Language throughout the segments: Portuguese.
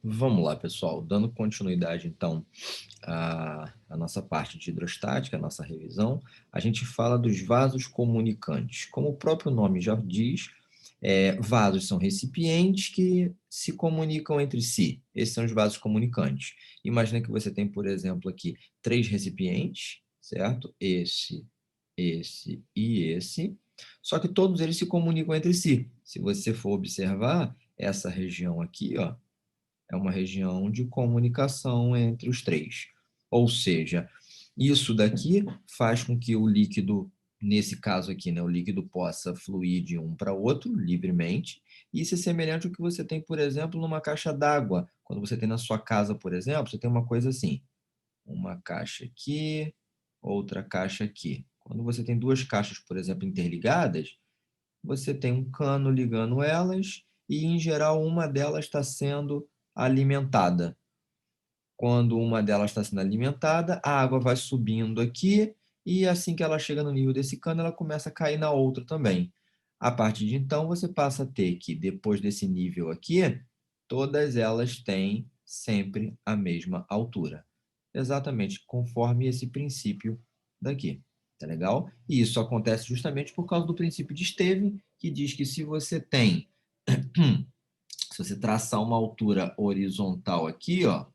Vamos lá, pessoal. Dando continuidade, então, à nossa parte de hidrostática, a nossa revisão, a gente fala dos vasos comunicantes. Como o próprio nome já diz, vasos são recipientes que se comunicam entre si. Esses são os vasos comunicantes. Imagina que você tem, por exemplo, aqui 3 recipientes, certo? Esse e esse. Só que todos eles se comunicam entre si. Se você for observar, essa região aqui, ó, é uma região de comunicação entre os três. Ou seja, isso daqui faz com que o líquido, nesse caso aqui, né, o líquido possa fluir de um para outro livremente. Isso é semelhante ao que você tem, por exemplo, numa caixa d'água. Quando você tem na sua casa, por exemplo, você tem uma coisa assim, uma caixa aqui, outra caixa aqui. Quando você tem duas caixas, por exemplo, interligadas, você tem um cano ligando elas e, em geral, uma delas está sendo alimentada. Quando uma delas está sendo alimentada, a água vai subindo aqui e, assim que ela chega no nível desse cano, ela começa a cair na outra também. A partir de então, você passa a ter que, depois desse nível aqui, todas elas têm sempre a mesma altura. Exatamente conforme esse princípio daqui. Tá legal? E isso acontece justamente por causa do princípio de Stevens, que diz que se você tem, se você traçar uma altura horizontal aqui, ó,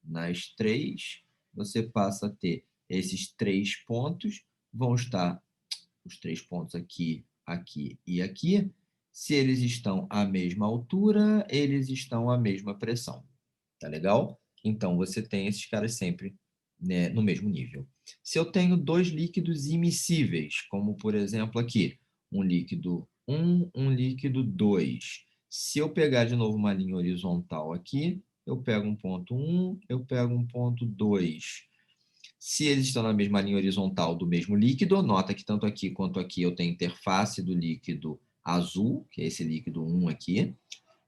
nas três, você passa a ter esses 3 pontos, vão estar os 3 pontos aqui, aqui e aqui. Se eles estão à mesma altura, eles estão à mesma pressão. Tá legal? Então, você tem esses caras sempre, né, no mesmo nível. Se eu tenho dois líquidos immiscíveis, como por exemplo aqui, um líquido 1, um líquido 2. Se eu pegar de novo uma linha horizontal aqui, eu pego um ponto 1, eu pego um ponto 2. Se eles estão na mesma linha horizontal do mesmo líquido, nota que tanto aqui quanto aqui eu tenho interface do líquido azul, que é esse líquido 1 aqui.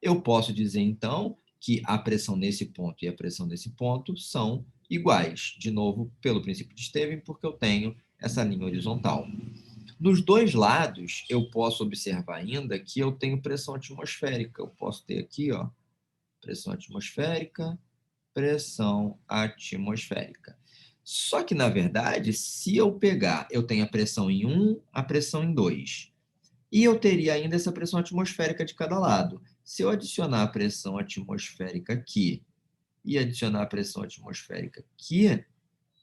Eu posso dizer, então, que a pressão nesse ponto e a pressão nesse ponto são iguais. De novo, pelo princípio de Stevens, porque eu tenho essa linha horizontal. Dos dois lados, eu posso observar ainda que eu tenho pressão atmosférica. Eu posso ter aqui, ó, pressão atmosférica, pressão atmosférica. Só que, na verdade, se eu pegar, eu tenho a pressão em um, a pressão em 2. E eu teria ainda essa pressão atmosférica de cada lado. Se eu adicionar a pressão atmosférica aqui e adicionar a pressão atmosférica aqui,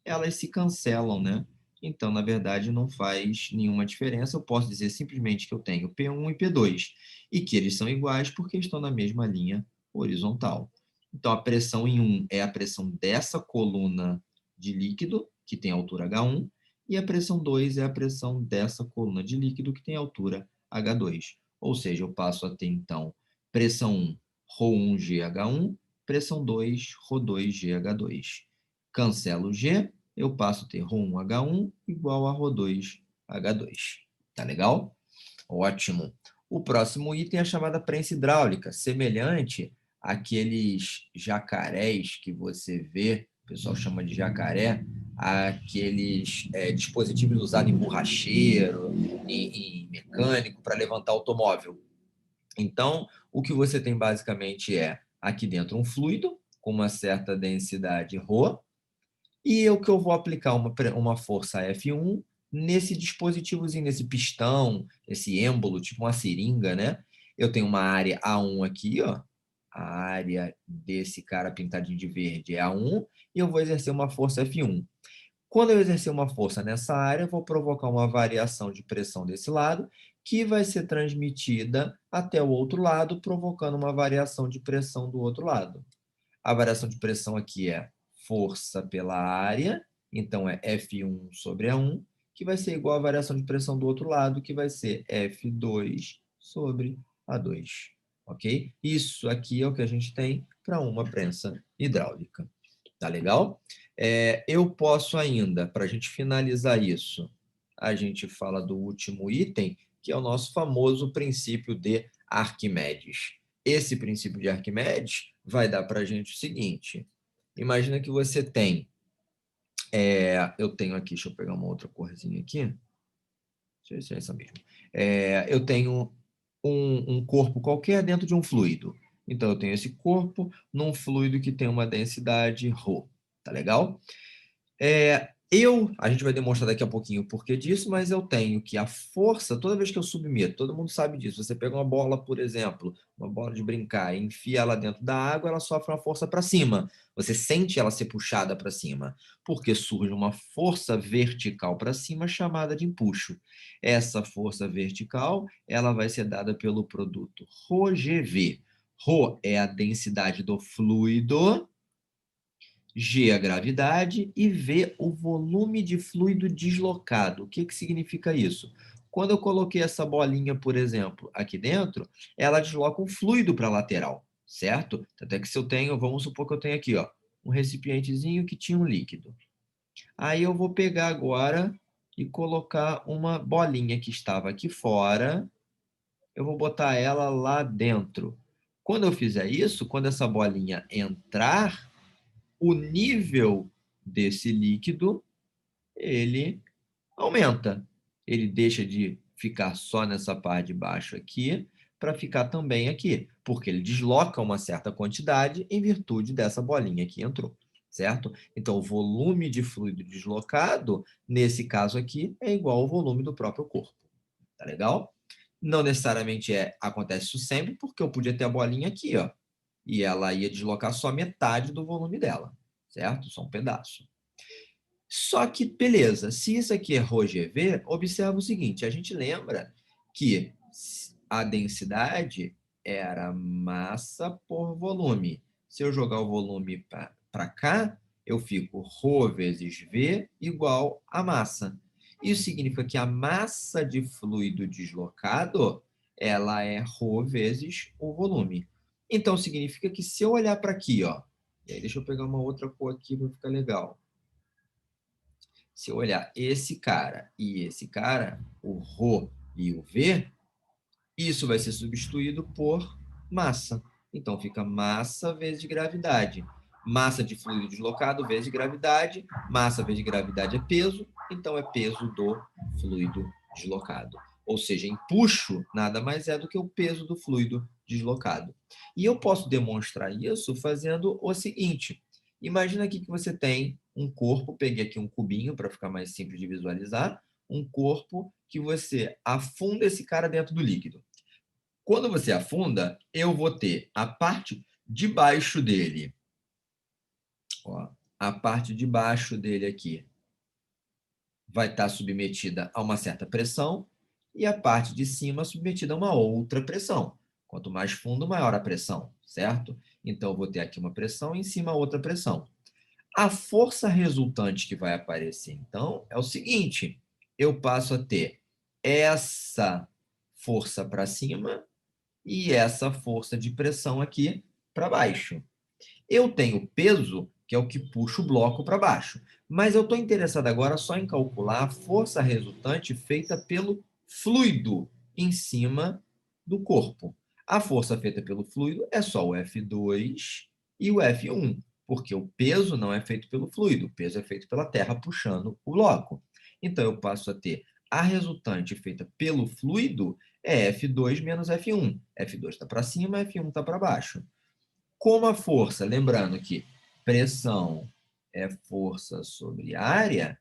elas se cancelam, né? Então, na verdade, não faz nenhuma diferença. Eu posso dizer simplesmente que eu tenho P1 e P2 e que eles são iguais porque estão na mesma linha horizontal. Então, a pressão em 1 é a pressão dessa coluna de líquido, que tem altura H1, e a pressão 2 é a pressão dessa coluna de líquido, que tem altura H2. Ou seja, eu passo a ter, então, pressão 1, ρ1GH1, pressão 2, ρ2GH2. Cancelo G, eu passo a ter ρ1H1 igual a ρ2H2. Tá legal? Ótimo. O próximo item é a chamada prensa hidráulica, semelhante àqueles jacarés que você vê, o pessoal chama de jacaré, aqueles dispositivos usados em borracheiro, em mecânico, para levantar automóvel. Então, o que você tem basicamente é aqui dentro um fluido com uma certa densidade ρ, e o que eu vou aplicar uma força F1 nesse dispositivozinho, nesse pistão, esse êmbolo, tipo uma seringa, né? Eu tenho uma área A1 aqui, ó. A área desse cara pintadinho de verde é A1, e eu vou exercer uma força F1. Quando eu exercer uma força nessa área, eu vou provocar uma variação de pressão desse lado, que vai ser transmitida até o outro lado, provocando uma variação de pressão do outro lado. A variação de pressão aqui é força pela área, então é F1 sobre A1, que vai ser igual à variação de pressão do outro lado, que vai ser F2 sobre A2. Ok? Isso aqui é o que a gente tem para uma prensa hidráulica. Tá legal? Eu posso ainda, para a gente finalizar isso, a gente fala do último item, que é o nosso famoso princípio de Arquimedes. Esse princípio de Arquimedes vai dar para a gente o seguinte: imagina que você tem, eu tenho aqui, deixa eu pegar uma outra corzinha aqui, deixa eu ver se é essa mesmo. Eu tenho um corpo qualquer dentro de um fluido. Então, eu tenho esse corpo num fluido que tem uma densidade ρ, tá legal? A gente vai demonstrar daqui a pouquinho o porquê disso, mas eu tenho que a força, toda vez que eu submeto, todo mundo sabe disso, você pega uma bola, por exemplo, uma bola de brincar, e enfia ela dentro da água, ela sofre uma força para cima. Você sente ela ser puxada para cima, porque surge uma força vertical para cima chamada de empuxo. Essa força vertical, ela vai ser dada pelo produto ρGV. Rho é a densidade do fluido, G a gravidade e V o volume de fluido deslocado. O que significa isso? Quando eu coloquei essa bolinha, por exemplo, aqui dentro, ela desloca um fluido para a lateral, certo? Até que se eu tenho, vamos supor que eu tenho aqui, ó, um recipientezinho que tinha um líquido. Aí eu vou pegar agora e colocar uma bolinha que estava aqui fora, eu vou botar ela lá dentro. Quando eu fizer isso, quando essa bolinha entrar, o nível desse líquido, ele aumenta. Ele deixa de ficar só nessa parte de baixo aqui, para ficar também aqui, porque ele desloca uma certa quantidade em virtude dessa bolinha que entrou, certo? Então, o volume de fluido deslocado, nesse caso aqui, é igual ao volume do próprio corpo. Tá legal? Não necessariamente acontece isso sempre, porque eu podia ter a bolinha aqui, ó, e ela ia deslocar só metade do volume dela, certo? Só um pedaço. Só que, beleza, se isso aqui é ρGV, observa o seguinte, a gente lembra que a densidade era massa por volume. Se eu jogar o volume para cá, eu fico ρ vezes V igual a massa. Isso significa que a massa de fluido deslocado, ela é ρ vezes o volume. Então, significa que se eu olhar para aqui, ó, e aí deixa eu pegar uma outra cor aqui para ficar legal. Se eu olhar esse cara e esse cara, o ρ e o V, isso vai ser substituído por massa. Então, fica massa vezes gravidade. Massa de fluido deslocado vezes gravidade. Massa vezes gravidade é peso, então é peso do fluido deslocado. Ou seja, empuxo nada mais é do que o peso do fluido deslocado. E eu posso demonstrar isso fazendo o seguinte. Imagina aqui que você tem um corpo, peguei aqui um cubinho para ficar mais simples de visualizar, um corpo que você afunda esse cara dentro do líquido. Quando você afunda, eu vou ter a parte de baixo dele, ó, a parte de baixo dele aqui vai estar submetida a uma certa pressão e a parte de cima submetida a uma outra pressão. Quanto mais fundo, maior a pressão, certo? Então, eu vou ter aqui uma pressão e em cima outra pressão. A força resultante que vai aparecer, então, é o seguinte: eu passo a ter essa força para cima e essa força de pressão aqui para baixo. Eu tenho peso, que é o que puxa o bloco para baixo, mas eu estou interessado agora só em calcular a força resultante feita pelo fluido em cima do corpo. A força feita pelo fluido é só o F2 e o F1, porque o peso não é feito pelo fluido, o peso é feito pela terra puxando o bloco. Então, eu passo a ter a resultante feita pelo fluido é F2 menos F1. F2 está para cima, F1 está para baixo. Como a força, lembrando que pressão é força sobre área,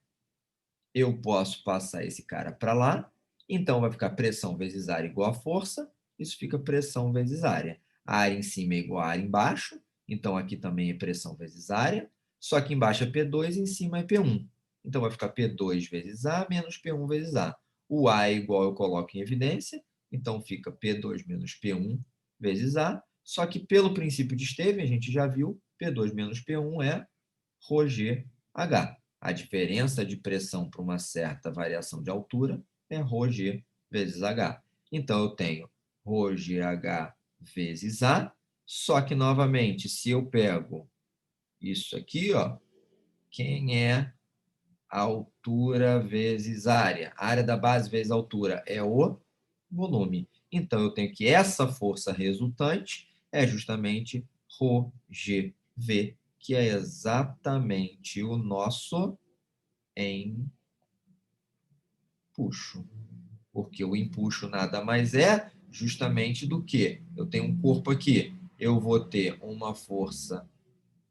eu posso passar esse cara para lá, então vai ficar pressão vezes área igual a força, isso fica pressão vezes área. A área em cima é igual a área embaixo, então aqui também é pressão vezes área, só que embaixo é P2 e em cima é P1. Então vai ficar P2 vezes A menos P1 vezes A. O A é igual, eu coloco em evidência, então fica P2 menos P1 vezes A, só que pelo princípio de Stevens, a gente já viu, P2 menos P1 é ρgh. A diferença de pressão para uma certa variação de altura é ρg vezes h. Então, eu tenho ρgh vezes a, só que, novamente, se eu pego isso aqui, ó, quem é a altura vezes área? A área da base vezes a altura é o volume. Então, eu tenho que essa força resultante é justamente ρgv, que é exatamente o nosso empuxo. Porque o empuxo nada mais é justamente do que eu tenho um corpo aqui. eu vou ter uma força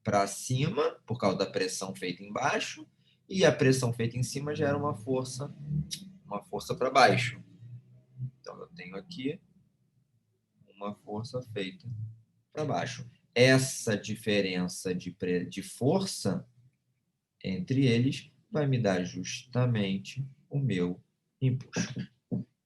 para cima, por causa da pressão feita embaixo, e a pressão feita em cima gera uma força para baixo. Então, eu tenho aqui uma força feita para baixo. Essa diferença de força entre eles vai me dar justamente o meu empuxo.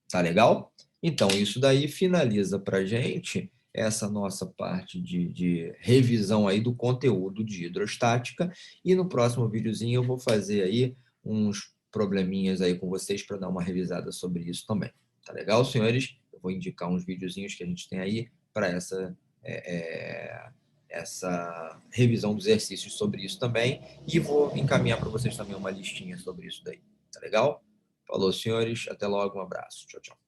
Tá legal? Então, isso daí finaliza para a gente essa nossa parte de revisão aí do conteúdo de hidrostática. E no próximo videozinho eu vou fazer aí uns probleminhas aí com vocês para dar uma revisada sobre isso também. Tá legal, senhores? Eu vou indicar uns videozinhos que a gente tem aí para essa revisão dos exercícios sobre isso também. E vou encaminhar para vocês também uma listinha sobre isso daí. Tá legal? Falou, senhores. Até logo. Um abraço. Tchau, tchau.